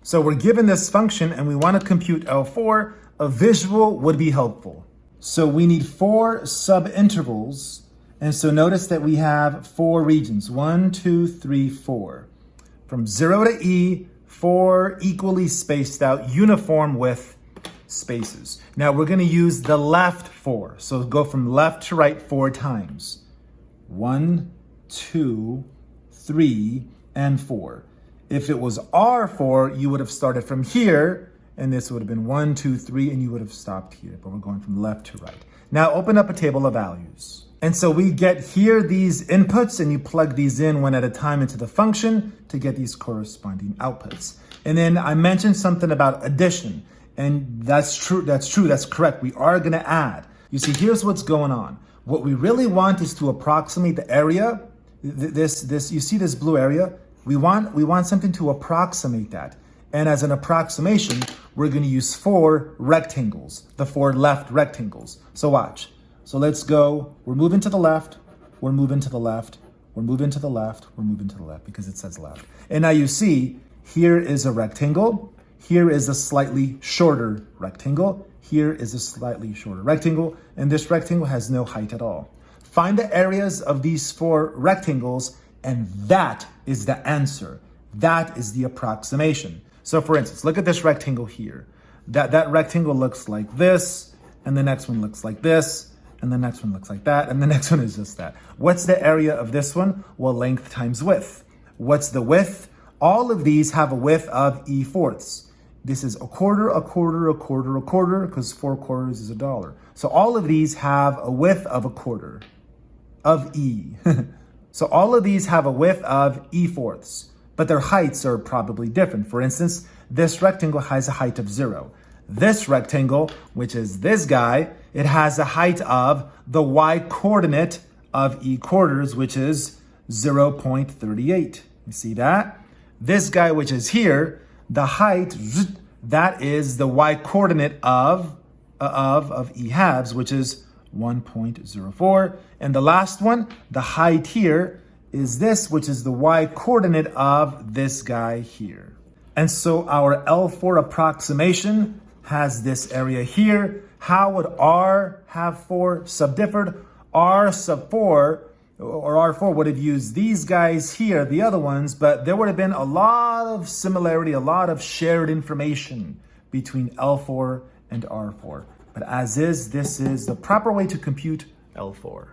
So we're given this function and we want to compute L4, a visual would be helpful. So we need 4 subintervals. And so notice that we have 4 regions, 1, 2, 3, 4. From 0 to E, 4 equally spaced out, uniform with spaces. Now we're going to use the left 4. So go from left to right 4 times. 1, 2, 3, and 4. If it was R4, you would have started from here, and this would have been 1, 2, 3, and you would have stopped here. But we're going from left to right. Now open up a table of values. And so we get here these inputs, and you plug these in one at a time into the function to get these corresponding outputs. And then I mentioned something about addition, and that's true, that's correct. We are gonna add. You see, here's what's going on. What we really want is to approximate the area. You see this blue area? We want something to approximate that. And as an approximation, we're gonna use 4 rectangles, the 4 left rectangles. So watch. So let's go, we're moving to the left, we're moving to the left, we're moving to the left, we're moving to the left because it says left. And now you see, here is a rectangle, here is a slightly shorter rectangle, here is a slightly shorter rectangle, and this rectangle has no height at all. Find the areas of these 4 rectangles, and that is the answer. That is the approximation. So for instance, look at this rectangle here. That rectangle looks like this, and the next one looks like this, and the next one looks like that, and the next one is just that. What's the area of this one? Well, length times width. What's the width? All of these have a width of E4ths. This is a quarter, a quarter, a quarter, a quarter, because 4 quarters is $1. So all of these have a width of a quarter of E. So all of these have a width of E4ths, but their heights are probably different. For instance, this rectangle has a height of 0. This rectangle, which is this guy, it has a height of the Y coordinate of E quarters, which is 0.38. You see that? This guy, which is here, the height, that is the Y coordinate of E halves, which is 1.04. And the last one, the height here, is this, which is the Y coordinate of this guy here. And so our L4 approximation has this area here. How would R have 4 subdiffered? R sub 4, or R4 would have used these guys here, the other ones, but there would have been a lot of similarity, a lot of shared information between L4 and R4. But as is, this is the proper way to compute L4.